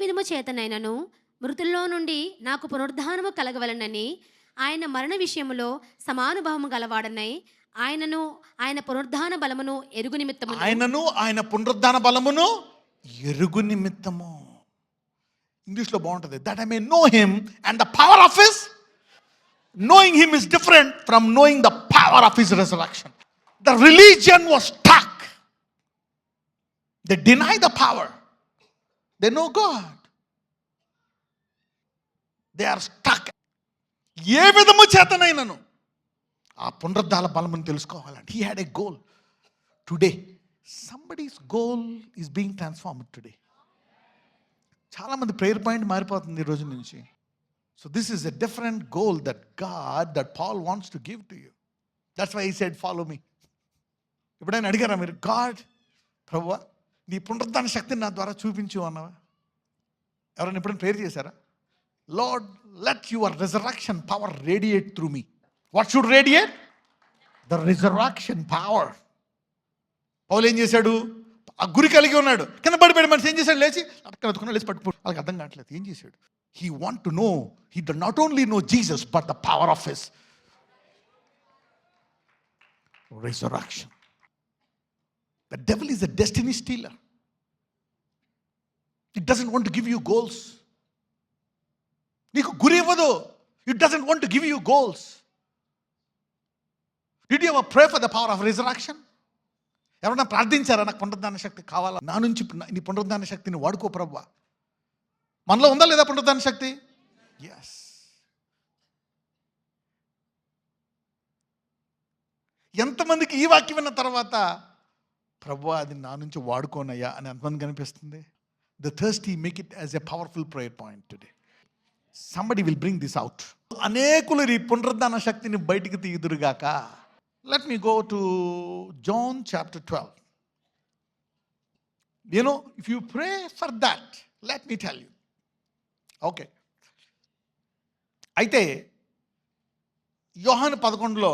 విధము చేతనైనను మృతుల్లో నుండి నాకు పునరుద్ధానము కలగవలనని ఆయన మరణ విషయములో సమానుభవము గలవాడనై ఆయన పునరుద్ధాన బలమును ఎరుగు నిమిత్తము ఇంగ్లీష్లో బాగుంటుంది. That I may know him and the power of his. Knowing him is different from knowing the power of his resurrection. The religion was stuck. They deny the power. They know God. They are stuck. ఏ విధము చేతనైనను ఆ పునరుద్ధాన బలమును తెలుసుకోవాలంటే he had a goal. Today somebody's goal is being transformed today. చాలా మంది prayer point మారిపోతుంది ఈ రోజు నుంచి. So this is a different goal that Paul wants to give to you. That's why he said, follow me. ఎప్పుడైనా అడిగారా మీరు, God ప్రభువా నీ పునరుద్ధాన శక్తిని నా ద్వారా చూపించు అన్నవా? ఎవరైనా ఎప్పుడైనా ప్రేయర్ చేశారా? Lord let your resurrection power radiate through me. What should radiate? The resurrection power. Paul ఏం చేశాడు? ఆ గురి కలిగి ఉన్నాడు, కింద పడిపోయాడు. మనిషి ఏం చేశాడు? లేచి అక్కడ లేచి పట్టుకో. వాళ్ళకి అర్థం కావట్లేదు ఏం చేశాడు. He want to know, he did not only know Jesus but the power of his resurrection. The devil is a destiny stealer. It doesn't want to give you goals. Niku guri ivvadu. It doesn't want to give you goals. Did you ever pray for the power of resurrection? ఎవరైనా ప్రార్థించారా, నాకు పునరుద్ధాన శక్తి కావాలా, నా నుంచి నీ పునరుద్ధాన శక్తిని వాడుకో ప్రభువా? మనలో ఉందా లేదా పునరుద్ధాన శక్తి? ఎస్. ఎంతమందికి ఈ వాక్యం విన్న తర్వాత ప్రభువా అది నా నుంచి వాడుకోనయ్యా అని ఎంతమందికి అనిపిస్తుంది? The thirsty make it as a powerful prayer point today. Somebody will bring this out. అనేకులు ఈ పునరుద్ధాన శక్తిని బయటికి తీయుదురుగాక. Let me go to John chapter 12. You know, if you pray for that, let me tell you. Okay, అయితే యోహాను 11లో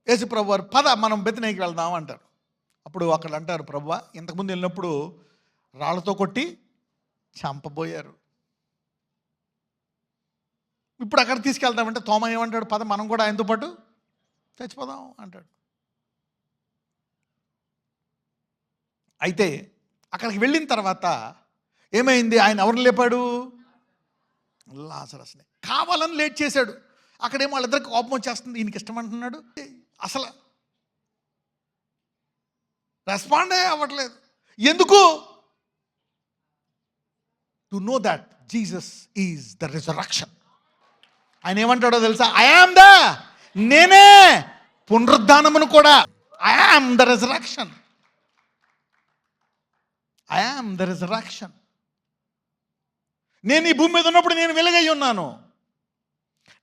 యేసు ప్రభు వారు పద మనం బెత్లెహేముకి వెళ్దాం అంటారు. అప్పుడు అక్కడ అంటారు, ప్రభువా ఇంతకుముందు వెళ్ళినప్పుడు రాళ్లతో కొట్టి చంపబోయారు, ఇప్పుడు అక్కడ తీసుకెళ్తామంటే తోమ ఏమంటాడు? పద మనం కూడా ఆయనతో పాటు చచ్చిపోదాం అంటాడు. అయితే అక్కడికి వెళ్ళిన తర్వాత ఏమైంది? ఆయన ఎవరిని లేపాడు? లాజరస్ని. కావాలని లేట్ చేశాడు. అక్కడేమో వాళ్ళిద్దరికి కోపం వచ్చేస్తుంది, ఈయనకి ఇష్టం అంటున్నాడు, అసలు రెస్పాండ్ అవ్వట్లేదు. ఎందుకు? To know that Jesus is the resurrection. ఆయన ఏమంటాడో తెలుసా? నేనే పునరుద్ధానమును కూడా. I am the resurrection. I am the resurrection. నేను ఈ భూమి మీద ఉన్నప్పుడు నేను వెలుగై ఉన్నాను.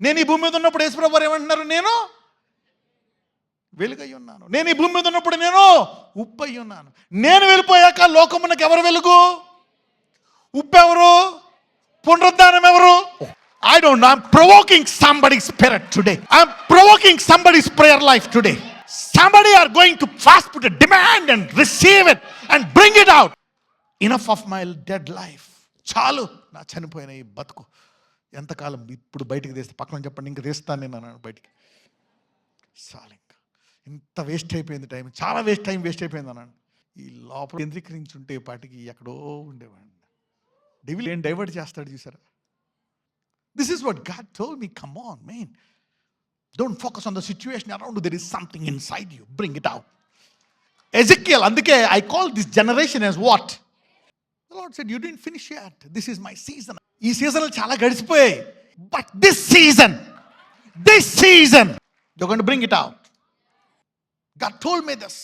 నేను ఈ భూమి మీద ఉన్నప్పుడు యేసు ప్రభువు ఏమంటున్నారు? నేను వెలుగై ఉన్నాను. నేను ఈ భూమి మీద ఉన్నప్పుడు నేను ఉప్పు అయి ఉన్నాను. నేను వెళ్ళిపోయాక లోకమునకు ఎవరు వెలుగు? ఉప్పు ఎవరు? పునరుద్ధానం ఎవరు? I don't know. I'm provoking somebody's spirit today. I'm provoking somebody's prayer life today. Somebody are going to fast put a demand and receive it and bring it out. Enough of my dead life. చాలు నా చనిపోయిన ఈ బతుకు. ఎంతకాలం ఇప్పుడు బయటికి తీస్తే, పక్కన చెప్పండి, ఇంక తీస్తాను నేను అన్నాను బయటికి. చాలు, ఇంకా ఇంత వేస్ట్ అయిపోయింది టైం, చాలా టైం వేస్ట్ అయిపోయింది అన్నాను. ఈ లోపల కేంద్రీకరించుంటే పాటికి ఎక్కడో ఉండేవాడిని. డెవిల్ ఏం డైవర్ట్ చేస్తాడు చూసారా? This is what God told me. Come on, man. Don't focus on the situation around you. There is something inside you. Bring it out. Ezekiel, అందుకే I call this generation as what? The Lord said, you didn't finish yet. This is my season. ఈ సీజన్లు చాలా గడిచిపోయాయి. But this season, you're going to bring it out. God told me this.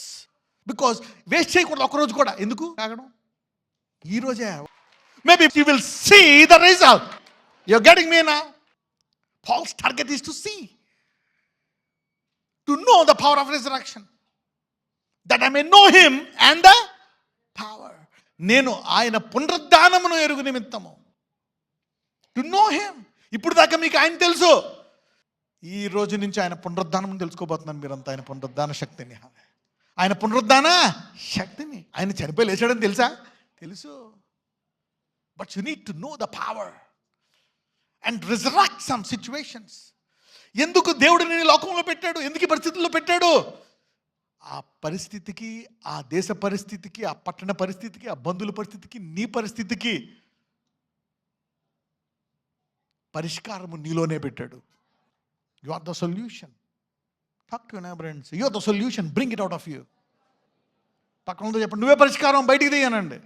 Because waste చేయకూడదు ఒక్కరోజు కూడా. ఎందుకు ఆగడం? ఈ రోజే. Maybe you will see the result. You're getting me now? Paul's target is to see, to know the power of resurrection, that I may know him and the power. నేను ఆయన పునరుద్ధానమును ఎరుగు నిమిత్తము. To know him. ఇప్పుడు దాకా మీకు ఆయన తెలుసు. ఈ రోజు నుంచి ఆయన పునరుద్ధానం తెలుసుకోబోతున్నాను మీరంతా. ఆయన పునరుద్ధాన శక్తిని, ఆయన చనిపోయి లేచాడని తెలుసా? తెలుసు. But you need to know the power and resurrect some situations. ఎందుకు దేవుడు నేను లోకంలో పెట్టాడు, ఎందుకు ఈ పరిస్థితుల్లో పెట్టాడు? ఆ పరిస్థితికి, ఆ దేశ పరిస్థితికి, ఆ పట్టణ పరిస్థితికి, ఆ బంధువుల పరిస్థితికి, నీ పరిస్థితికి పరిష్కారము నీలోనే పెట్టాడు. You are the solution. Talk to your neighbour and say you are the solution, bring it out of you. పక్కనతో చెప్పండి, నువ్వే పరిష్కారం, బయటికి తీయనండి.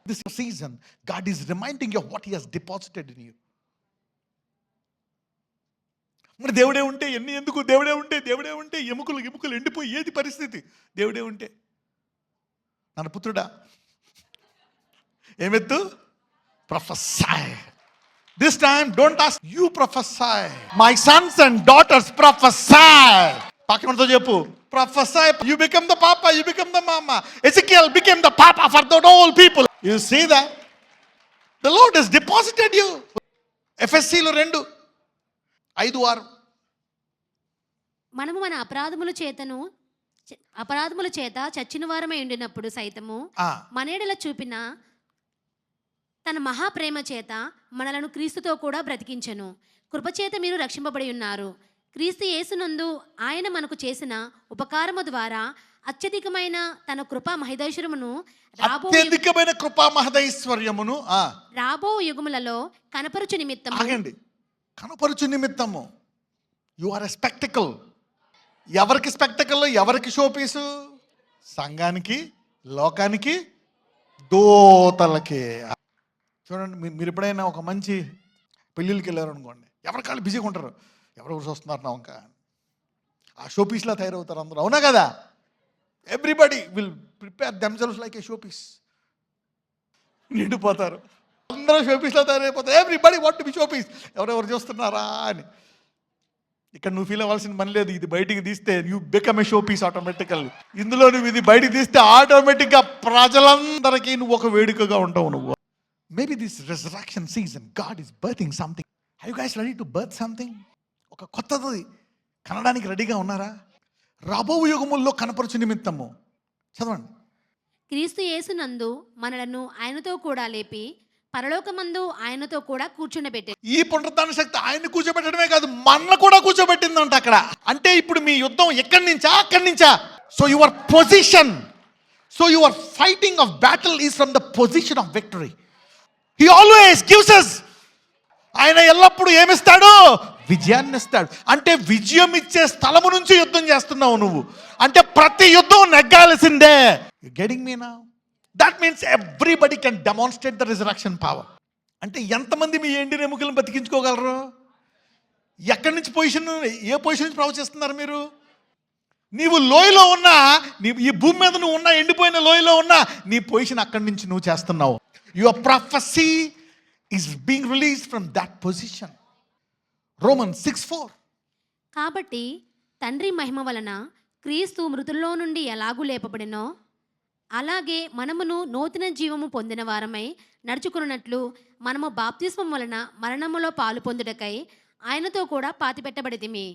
This season God is reminding you of what he has deposited in you. మరి దేవుడే ఉంటే ఎన్ని ఎందుకు? దేవుడే ఉంటే ఎముకలు ఎండిపోయి ఏది పరిస్థితి? దేవుడే ఉంటే నన్ను పుత్రుడా ఏమెత్తు? Prophesy. This time don't ask, you prophesy. My sons and daughters prophesy. పక్కనతో చెప్పు, prophesy. You become the papa, you become the mama. Ezekiel become the papa for the whole people. You see that the lord has deposited you. ఎఫెసీలో 2:5-6. మనము మన అపరాధముల చేత చచ్చిన వారమై ఉండినప్పుడు సైతము మన ఎడల చూపిన తన మహాప్రేమ చేత మనలను క్రీస్తుతో కూడా బ్రతికించెను. కృపచేత మీరు రక్షింపబడి ఉన్నారు. క్రీస్తు యేసునందు ఆయన మనకు చేసిన ఉపకారము ద్వారా అత్యధికమైన తన కృపా మహదైశ్వర్యమును రాబో యుగములలో కనపరుచు నిమిత్తము. You are a spectacle. ఎవరికి స్పెక్టకల్? ఎవరికి షోపీసు? సంఘానికి, లోకానికి, దోతలకి. చూడండి, మీరు ఎప్పుడైనా ఒక మంచి పెళ్ళిళ్ళకి వెళ్ళారు అనుకోండి, ఎవరికాళ్ళు బిజీగా ఉంటారు, ఎవరెవరు చూస్తున్నారు నా వంక, ఆ షోపీస్లా తయారవుతారు అందరూ. అవునా కదా? Everybody will prepare themselves like a showpiece. నిండిపోతారు, అందరూ షోపీస్లో తయారైపోతారు. Everybody want to be showpiece. ఎవరెవరు చూస్తున్నారా అని. ఇక్కడ నువ్వు ఫీల్ అవ్వాల్సిన పని లేదు. ఇది బయటికి తీస్తే you become a showpiece automatical. ఇందులో నువ్వు ఇది బయటికి తీస్తే ఆటోమేటిక్గా ప్రజలందరికీ నువ్వు ఒక వేడుకగా ఉంటావు. నువ్వు maybe this resurrection season God is birthing something. Are you guys ready to birth something? ఒక కొత్తది కనడానికి రెడీగా ఉన్నారా? రాబో యుగముల్లో కనపరచు నిమిత్తము. చదవండి. క్రీస్తు యేసునందు మనలను ఆయనతో కూడా లేపి పరలోకమందు ఆయనతో కూడా కూర్చుండబెట్టాడు. ఈ పునరుత్థాన శక్తి ఆయన కూర్చోబెట్టడమే కాదు, మనల్ని కూడా కూర్చోబెట్టిందంట అక్కడ. అంటే ఇప్పుడు మీ యుద్ధం ఎక్కడి నుంచా? అక్కడి నుంచా? So your position, so your fighting of battle is from the position of victory. He always gives us. ఆయన ఎల్లప్పుడూ ఏమిస్తాడు? విజయాన్ని ఇస్తాడు. అంటే విజయం ఇచ్చే స్థలము నుంచి యుద్ధం చేస్తున్నావు నువ్వు. అంటే ప్రతి యుద్ధం నెగ్గాల్సిందే. You getting me now? That means everybody can demonstrate the resurrection power. అంటే ఎంతమంది మీ ఎండిన ఎముకలను బతికించుకోగలరు? ఎక్కడి నుంచి ఏ పొజిషన్ నుంచి ప్రవచిస్తున్నారు మీరు? నీవు లోయలో ఉన్నా, ఈ భూమి మీద నువ్వు ఉన్నా, ఎండిపోయిన లోయలో ఉన్నా, నీ పొజిషన్ అక్కడి నుంచి నువ్వు చేస్తున్నావు. Your ప్రొఫెసీ is being released from that position. Romans 6:4. కాబట్టి తండ్రి మహిమ వలన క్రీస్తు మృతుల్లో నుండి ఎలాగూ లేపబడినో అలాగే మనమును నూతన జీవము పొందిన వారమై నడుచుకున్నట్లు మనము బాప్తిస్మం వలన మరణములో పాలు పొందుటకై ఆయనతో కూడా పాతిపెట్టబడితిమి.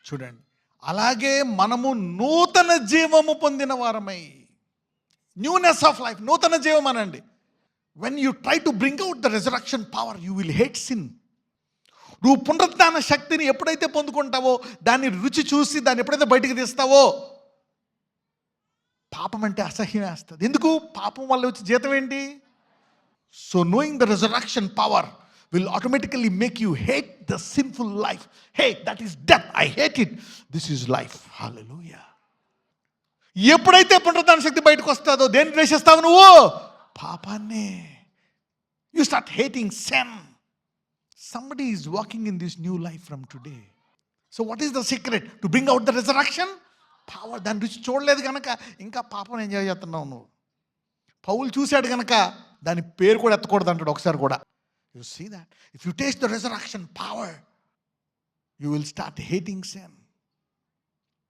చూడండి, అలాగే మనము నూతన జీవము పొందిన వారమై. న్యూనెస్ ఆఫ్ లైఫ్, నూతన జీవం అనండి. When you try to bring out the resurrection power, you will hate sin. నువ్వు పునరుత్థాన శక్తిని ఎప్పుడైతే పొందుకుంటావో, దాన్ని రుచి చూసి దాన్ని ఎప్పుడైతే బయటికి తీస్తావో, పాపం అంటే అసహ్యం వేస్తుంది. ఎందుకు? పాపం వల్ల వచ్చే జీతం ఏంటి? So knowing the resurrection power will automatically make you hate the sinful life. Hey, that is death, I hate it, this is life. Hallelujah. ఎప్పుడైతే పునరుత్థాన శక్తి బయటకు వస్తుందో, దేన్ని ద్వేషిస్తావు నువ్వు? పాపాన్ని. You start hating sin. Somebody is walking in this new life from today. So what is the secret to bring out the resurrection power? దాని రుచి చూడలేదు కనుక ఇంకా పాపం ఎంజాయ్ చేస్తున్నావు నువ్వు. పౌలు చూశాడు కనుక దాని పేరు కూడా ఎత్తకూడదు అంటాడు ఒకసారి కూడా. You see that? If you taste the resurrection power, you will start hating sin.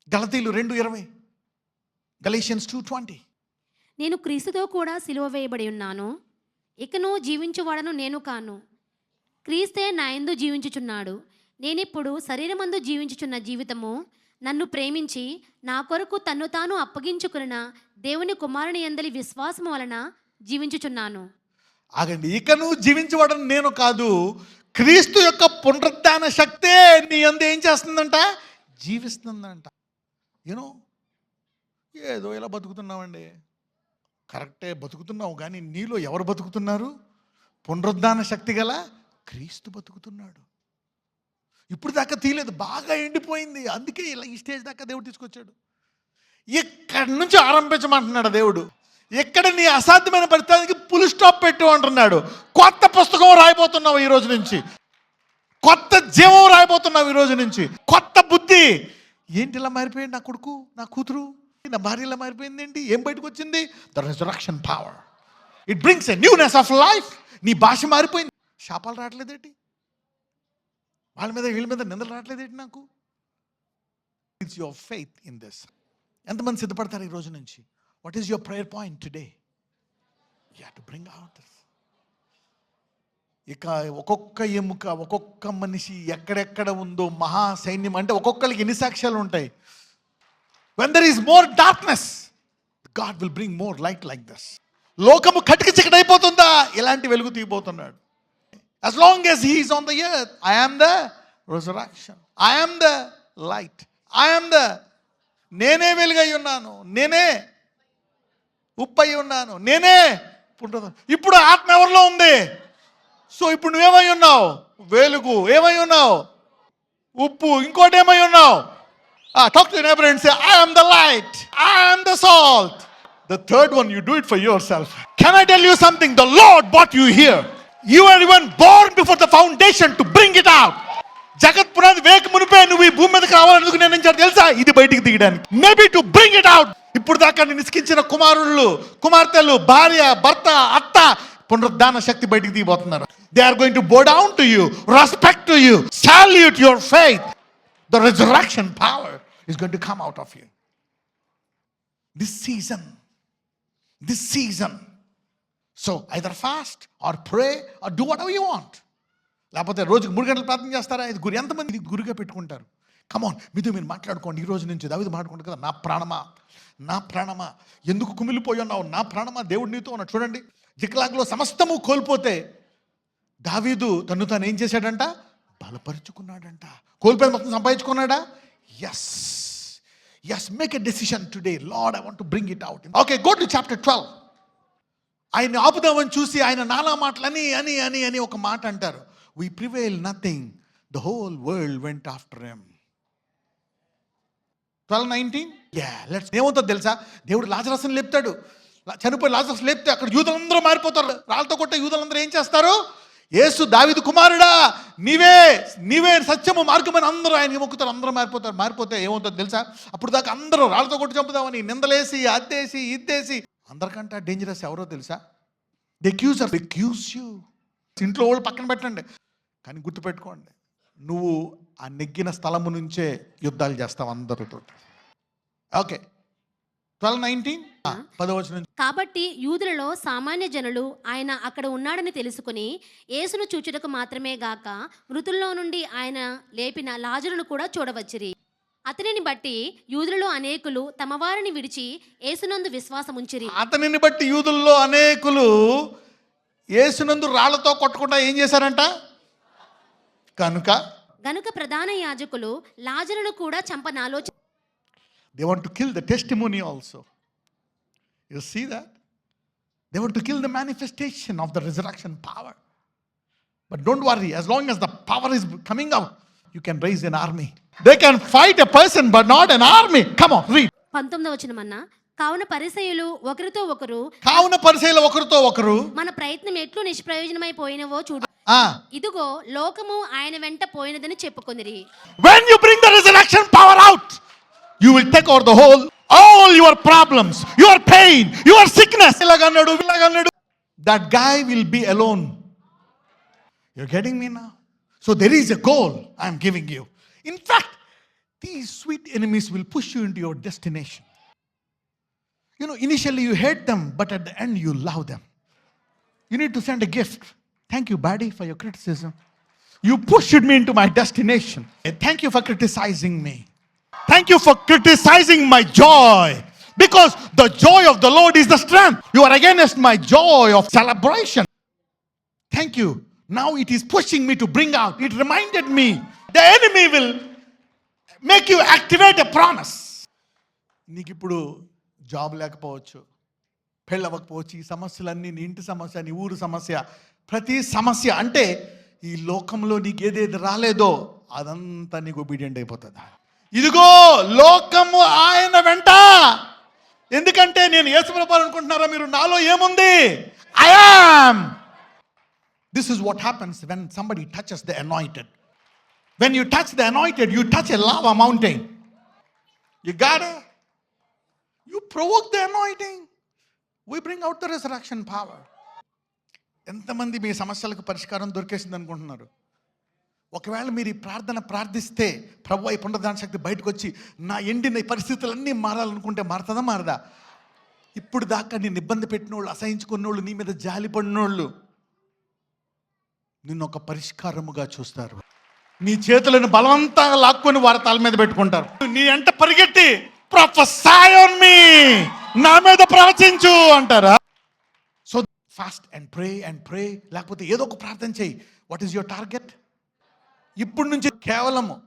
గలతీయులు 2:20, Galatians 2:20. నేను క్రీస్తుతో కూడా సిలువ వేయబడి ఉన్నాను, ఇకను జీవించువాడను నేను కాను, క్రీస్తే నా యందు జీవించుచున్నాడు. నేనిప్పుడు శరీరమందు జీవించుచున్న జీవితము నన్ను ప్రేమించి నా కొరకు తన్ను తాను అప్పగించుకున్న దేవుని కుమారుని యందలి విశ్వాసము వలన జీవించుచున్నాను. ఆగండి, ఇక నువ్వు జీవించబడడం నేను కాదు, క్రీస్తు యొక్క పునరుత్థాన శక్తే నీ యందు ఏం చేస్తుందంట, జీవిస్తుందంట. యూనో, ఏదో ఇలా బతుకుతున్నామండి, కరెక్టే బతుకుతున్నావు, కానీ నీలో ఎవరు బతుకుతున్నారు? పునరుద్ధాన శక్తి గల క్రీస్తు బతుకుతున్నాడు. ఇప్పుడు దాకా తీయలేదు, బాగా ఎండిపోయింది, అందుకే ఇలా ఈ స్టేజ్ దాకా దేవుడు తీసుకొచ్చాడు. ఇక్కడి నుంచి ఆరంభించమంటున్నాడు దేవుడు. ఎక్కడ నీ అసాధ్యమైన పరిస్థితికి పుల్ స్టాప్ పెట్టు అంటున్నాడు. కొత్త పుస్తకం రాయబోతున్నావు ఈ రోజు నుంచి, కొత్త జీవం రాయబోతున్నావు ఈ రోజు నుంచి, కొత్త బుద్ధి. ఏంటి ఇలా మారిపోయింది నా కొడుకు, నా కూతురు, నా భార్య ఇలా మారిపోయింది ఏంటి? ఏం బయటకు వచ్చింది? The resurrection power. It brings a newness of life. నీ భాష మారిపోయింది. శాపాలు రావట్లేదేంటి? వాళ్ళ మీద వీళ్ళ మీద నిందలు రావట్లేదేంటి నాకు? It's your faith in this. ఎంతమంది సిద్ధపడతారు ఈ రోజు నుంచి? What is your prayer point today? You have to bring out this. ఇక ఒక్కొక్క ఎముక, ఒక్కొక్క మనిషి ఎక్కడెక్కడ ఉందో మహా సైన్యం. అంటే ఒక్కొక్కరికి ఎన్ని సాక్ష్యాలు ఉంటాయి? When there is more darkness, God will bring more light like this. లోకము కటికి చికటైపోతుందా? ఇలాంటి వెలుగు తీయబోతున్నాడు. As long as he is on the earth, I am the resurrection, I am the light, I am the, నేనే వెలుగై ఉన్నాను, నేనే ఉప్పై ఉన్నాను, నేనే పునరుద్ధరణ. ఇప్పుడు ఆత్మ ఎవరిలో ఉంది? సో ఇప్పుడు నువ్వేమై ఉన్నావు? వెలుగు. ఏమై ఉన్నావు? ఉప్పు. ఇంకోటి ఏమై ఉన్నావు? Talk to your neighbor and say, I am the light, I am the salt. The third one, you do it for yourself. Can I tell you something? The Lord brought you here. You were even born before the foundation to bring it out. జగత్ పునాది వేక మునిపే నువ్వు ఈ భూమి మీదకి రావాలనుకు నేను ఎంచాడు తెలుసా? ఇది బయటికి తీయడానికి. Maybe to bring it out. ఇప్పుడు దాకా నేను నిస్కించిన కుమారుళ్ళు, కుమార్తెలు, భార్య, భర్త, అత్త పునరుద్ధాన శక్తి బయటికి తీయబోతున్నారు. They are going to bow down to you, respect to you, salute your faith. The resurrection power is going to come out of you. This season. So either fast or pray or do whatever you want. లేకపోతే రోజుకి 3 గంటలు ప్రార్థన చేస్తారా? ఇది గురి. ఎంతమంది ఇది గురిగా పెట్టుకుంటారు? కమాన్, మీతో మీరు మాట్లాడుకోండి. ఈ రోజు నుంచి దావీదు మాట్లాడుకుంటారు కదా, నా ప్రాణమా, నా ప్రాణమా ఎందుకు కుమిలిపోయి ఉన్నావు, నా ప్రాణమా దేవుడు నీతో ఉన్నాడు. చూడండి, జిక్లాగ్లో సమస్తము కోల్పోతే దావీదు తను తాను ఏం చేశాడంట? బలపరుచుకున్నాడంట. కోల్పోయి మొత్తం సంపాదించుకున్నాడా? Yes, make a decision today. Lord, I want to bring it out. Okay, go to chapter 12. ఆయన ఆపుదామని చూసి ఆయన నానా మాటలని అని ఒక మాట అంటారు. We prevail nothing. The whole world went after him. 12:19. ఏమవుతుందో తెలుసా? దేవుడు లాజరస్ని లేపుతాడు. చనిపోయి లాజరస్ లేపితే అక్కడ యూదులందరూ మారిపోతారు. రాళ్ళతో కొట్టే యూదులందరూ ఏం చేస్తారు? యేసు దావీదు కుమారుడా, నీవే సత్యము మార్గమని అందరూ ఆయనకి మొక్కుతారు. అందరూ మారిపోతే ఏమవుతుందో తెలుసా? అప్పుడు దాకా అందరూ రాళ్ళతో కొట్టి చంపుదామని నిందలేసి అద్దేసి ఇద్దేసి. అందరికంటే డేంజరస్ ఎవరో తెలుసా? The accuser. The accuse you. ఇంట్లో వాళ్ళు పక్కన పెట్టండి, కానీ గుర్తుపెట్టుకోండి, నువ్వు ఆ నెగ్గిన స్థలము నుంచే యుద్ధాలు చేస్తావు అందరితో. ఓకే, 12:19. 10వ వచనం. కాబట్టి యూదులలో సామాన్య జనులు ఆయన అక్కడ ఉన్నాడని తెలుసుకుని యేసును చూచుటకు మాత్రమే గాక మృతుల్లో నుండి ఆయన లేపిన లాజరును కూడా చూడవచ్చిరి. అతనిని బట్టి యూదులలో అనేకులు తమ వారిని విడిచి యేసునందు విశ్వాసముంచిరి. అతనిని బట్టి యూదుల్లో అనేకులు యేసునందు రాళ్లతో కొట్టకుండా ఏం చేశారంట? కనుక ప్రధాన యాజకులు లాజరును కూడా చంపనాలో. They want to kill the testimony also. You see that? They want to kill the manifestation of the resurrection power. But don't worry, as long as the power is coming out, you can raise an army. They can fight a person but not an army. Come on, read. 19వ వచనమన్నా, కావున పరిసయ్యులు ఒకరితో ఒకరు మన ప్రయత్నం ఎట్లు నిష్ప్రయోజనమైపోయినవో చూడు. ఇదిగో లోకము ఆయన వెంట పోయినదని చెప్పుకొనిరి. When you bring the resurrection power out, you will take over the all your problems, your pain, your sickness. That guy will be alone. You're getting me now? So there is a goal I am giving you. In fact, these sweet enemies will push you into your destination. You know, initially you hate them, but at the end you love them. You need to send a gift. Thank you, buddy, for your criticism. You pushed me into my destination. Thank you for criticizing me. Thank you for criticizing my joy, because the joy of the Lord is the strength. You are against my joy of celebration. Thank you. Now it is pushing me to bring out. It reminded me. The enemy will make you activate a promise. నీకు ఇప్పుడు job లేకపోవచ్చు, పెళ్ళవకపోవచ్చు, ఈ సమస్యలన్నీ నీ ఇంటి సమస్య, నీ ఊరు సమస్య, ప్రతి సమస్య అంటే ఈ లోకంలో నీకు ఏదేది రాలేదో అదంతా నీకు ఒబీడియంట్ అయిపోతుంది. ఇదిగో లోకము ఆయన వెంట. ఎందుకంటే నేను యేసుప్రభువు అనుకుంటున్నారా మీరు? నాలో ఏముంది? I am. This is what happens when somebody touches the anointed. When you touch the anointed, you touch a lava mountain. You provoke the anointing. We bring out the resurrection power. ఎంతమంది మీ సమస్యలకు పరిష్కారం దొరికేసింది అనుకుంటున్నారు? ఒకవేళ మీరు ఈ ప్రార్థన ప్రార్థిస్తే ప్రభువా ఈ పునరుద్ధాన శక్తి బయటకు వచ్చి నా ఎండిన పరిస్థితులన్నీ మారాలనుకుంటే మారుతుందా మారదా? ఇప్పుడు దాకా నేను ఇబ్బంది పెట్టినోళ్ళు, అసహించుకున్నోళ్ళు, నీ మీద జాలి పడినోళ్ళు నిన్ను ఒక పరిష్కారముగా చూస్తారు. నీ చేతులను బలవంతంగా లాక్కొని వారి తల మీద పెట్టుకుంటారు. నీ ఎంట పరిగెట్టి ప్రొఫెసీ ఆన్ మీ, నా మీద ప్రవచించు అంటారా? సో ఫాస్ట్ అండ్ ప్రే, లేకపోతే ఏదో ఒక ప్రార్థన చేయి. What is your target? ఇప్పుడు నుంచి కేవలము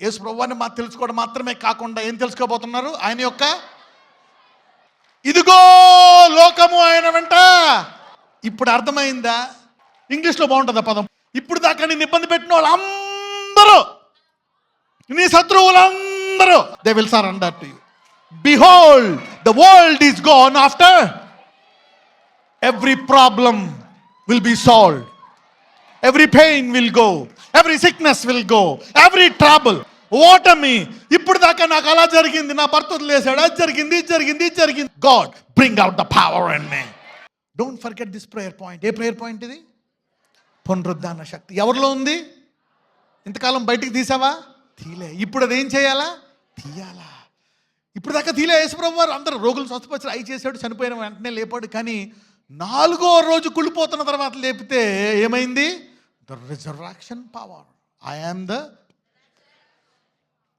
యేసు ప్రభువుని తెలుసుకోవడం మాత్రమే కాకుండా ఏం తెలుసుకోబోతున్నారు? ఆయన యొక్క ఇదిగో లోకము ఆయన వెంట. ఇప్పుడు అర్థమైందా? ఇంగ్లీష్లో బాగుంటుందా పదం? ఇప్పుడు దాకా నేను ఇబ్బంది పెట్టిన వాళ్ళు అందరూ, నీ శత్రువులందరూ, they will surrender to you. Behold the world is gone after. Every problem will be solved. Every pain will go. Every sickness will go. Every trouble. ఓటమి. ఇప్పుడు దాకా నాకు అలా జరిగింది, నా భర్త వదిలేశాడు, అది జరిగింది, ఇది జరిగింది, ఇది జరిగింది. God, bring out the power in me. Don't forget this prayer point. A prayer point ఇది? పునరుద్ధాన శక్తి ఎవరిలో ఉంది? ఇంతకాలం బయటికి తీసావా? తీలే. ఇప్పుడు అది ఏం చేయాలా? తీయాలా. ఇప్పుడు దాకా తీలే. యేసుప్రభువు వారు అందరూ రోగులు స్వస్థపరిచారు, అయి చేశాడు, చనిపోయిన వెంటనే లేపాడు. కానీ 4వ రోజు కుళ్ళిపోతున్న తర్వాత లేపితే ఏమైంది? The resurrection power. I am the,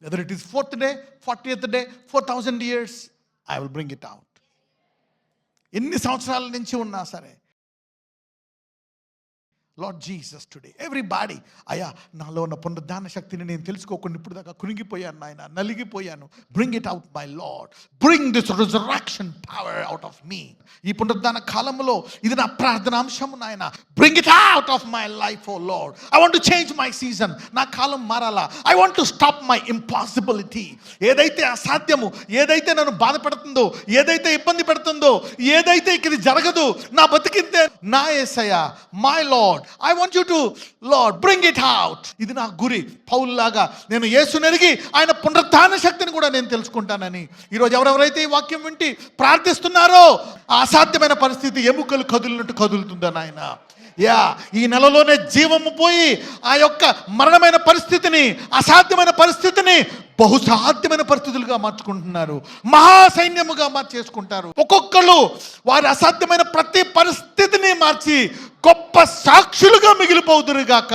whether it is 4th day, 40th day, 4,000 years, I will bring it out. ఎన్ని సంవత్సరాల నుంచి ఉన్నా సరే, Lord Jesus, today everybody, అయ్యా నాలో ఉన్న పునరుద్ధాన శక్తిని నేను తెలుసుకోకుండా ఇప్పుడు దాకా కునిగిపోయాను నాయన, నలిగిపోయాను. Bring it out, my Lord. Bring this resurrection power out of me. ఈ పునరుద్ధాన కాలంలో ఇది నా ప్రార్థన అంశము నాయన. Bring it out of my life, oh Lord. I want to change my season. నా కాలం మారాలా. I want to stop my impossibility. ఏదైతే అసాధ్యము, ఏదైతే నన్ను బాధ పెడుతుందో, ఏదైతే ఇబ్బంది పెడుతుందో, ఏదైతే ఇది జరగదు, నా బతికింతే నా యేసయ్యా, my Lord, I want you to, Lord, bring it out. ఇది నా గురి. పౌలులాగా నేను యేసుని ఎరిగి ఆయన పునరుద్ధాన శక్తిని కూడా నేను తెలుసుకుంటానని ఈరోజు ఎవరెవరైతే ఈ వాక్యం వింటి ప్రార్థిస్తున్నారో ఆ అసాధ్యమైన పరిస్థితి ఎముకలు కదులునట్టు కదులుతుందని ఆయన. ఈ నెలలోనే జీవము పోయి ఆ యొక్క మరణమైన పరిస్థితిని, అసాధ్యమైన పరిస్థితిని బహుసాధ్యమైన పరిస్థితులుగా మార్చుకుంటున్నారు. మహాసైన్యముగా మార్చేసుకుంటారు. ఒక్కొక్కరు వారి అసాధ్యమైన ప్రతి పరిస్థితిని మార్చి గొప్ప సాక్షులుగా మిగిలిపోదురుగాక.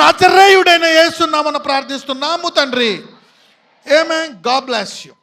నజరేయుడైన యేసు నామమున ప్రార్థిస్తున్నాము తండ్రి. ఆమేన్. God bless you.